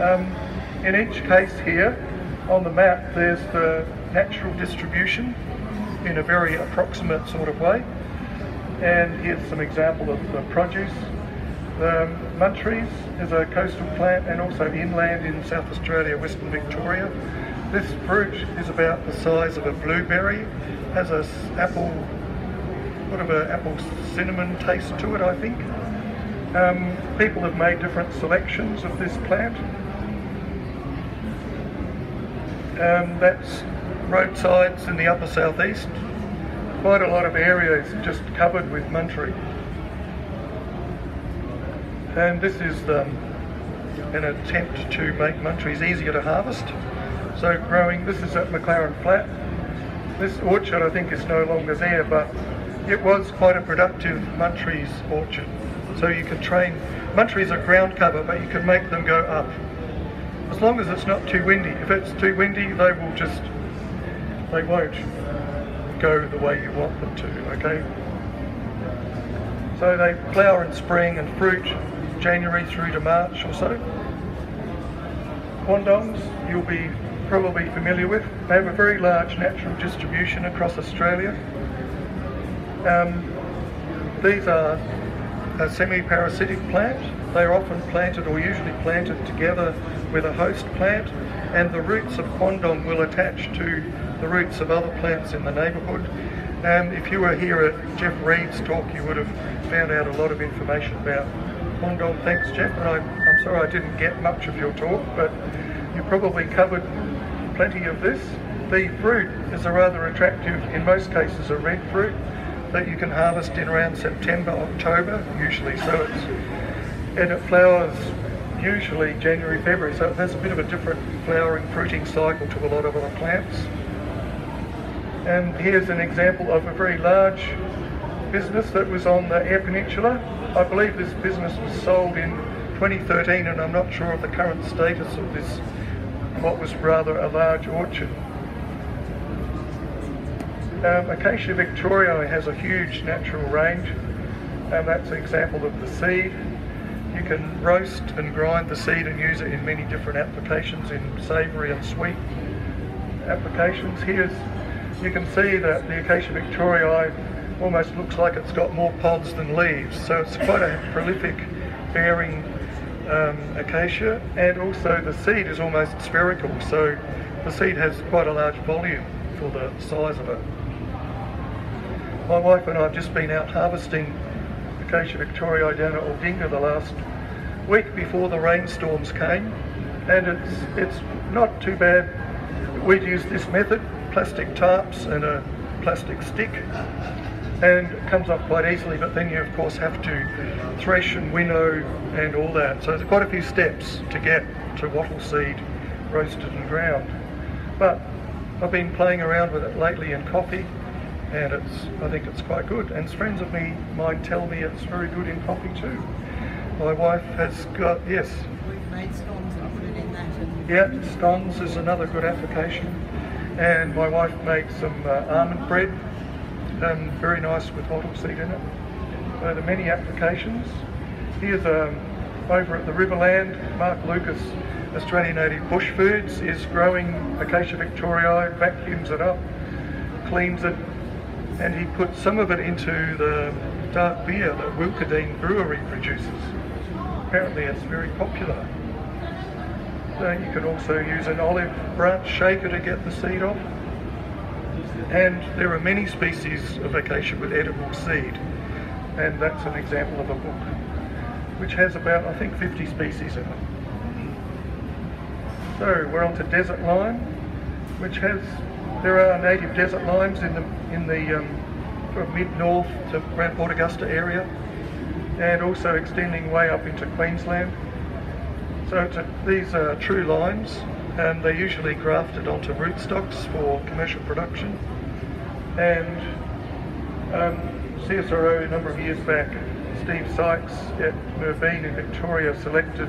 In each case here on the map there's the natural distribution in a very approximate sort of way, and here's some example of the produce. The Muntries is a coastal plant and also inland in South Australia, Western Victoria. This fruit is about the size of a blueberry, has a apple, sort of an apple cinnamon taste to it, I think. People have made different selections of this plant. That's roadsides in the upper southeast. Quite a lot of areas just covered with Muntry. And this is an attempt to make Muntries easier to harvest. So growing, this is at McLaren Flat. This orchard I think is no longer there, but it was quite a productive Muntries orchard. So you can train, Muntries are ground cover, but you can make them go up. As long as it's not too windy. If it's too windy, they won't go the way you want them to, okay? So they flower in spring and fruit January through to March or so. Quandongs, you'll be probably familiar with. They have a very large natural distribution across Australia. These are a semi-parasitic plant. They are often planted or usually planted together with a host plant, and the roots of Quandong will attach to the roots of other plants in the neighbourhood. If you were here at Jeff Reed's talk, you would have found out a lot of information about Quandong. Thanks, Jeff, and I'm sorry I didn't get much of your talk, but you probably covered plenty of this. The fruit is a rather attractive, in most cases a red fruit, that you can harvest in around September, October, usually. And it flowers usually January, February, so it has a bit of a different flowering, fruiting cycle to a lot of other plants. And here's an example of a very large business that was on the Eyre Peninsula. I believe this business was sold in 2013, and I'm not sure of the current status of this, what was rather a large orchard. Acacia victoriae has a huge natural range, and that's an example of the seed. You can roast and grind the seed and use it in many different applications, in savoury and sweet applications. You can see that the Acacia victoriae almost looks like it's got more pods than leaves, so it's quite a prolific bearing acacia, and also the seed is almost spherical, so the seed has quite a large volume for the size of it. My wife and I have just been out harvesting Acacia victoriae down at Aldinga the last week before the rainstorms came, and it's not too bad. We'd use this method, plastic tarps and a plastic stick, and it comes off quite easily, but then you of course have to thresh and winnow and all that. So there's quite a few steps to get to wattle seed roasted and ground. But I've been playing around with it lately in coffee, and I think it's quite good. And friends of mine tell me it's very good in coffee too. My wife has got, yes. We've made scones and put it in that. And yeah, scones is another good application. And my wife made some almond bread, very nice with wattle seed in it. So there are many applications. Here's over at the Riverland, Mark Lucas, Australian Native Bush Foods, is growing Acacia victoriae, vacuums it up, cleans it, and he puts some of it into the dark beer that Wilkadine Brewery produces. Apparently it's very popular. So you can also use an olive branch shaker to get the seed off. And there are many species of acacia with edible seed, and that's an example of a book which has about, I think, 50 species in it. So we're on to desert lime, which there are native desert limes in the from mid-north to around Port Augusta area, and also extending way up into Queensland. So these are true limes, and they're usually grafted onto rootstocks for commercial production. And CSIRO a number of years back, Steve Sykes at Merbein in Victoria selected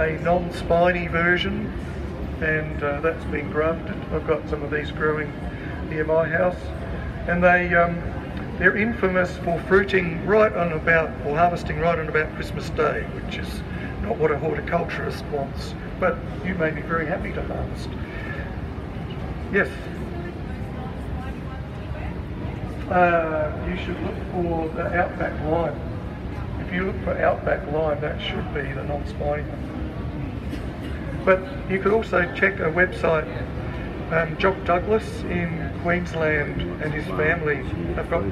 a non-spiny version, and that's been grafted. I've got some of these growing near my house, and they're infamous for fruiting right on about, or harvesting right on about Christmas Day, which is not what a horticulturist wants, but you may be very happy to harvest. Yes? You should look for the Outback lime. If you look for Outback lime, that should be the non-spiny one. But you could also check a website. Jock Douglas in Queensland and his family have got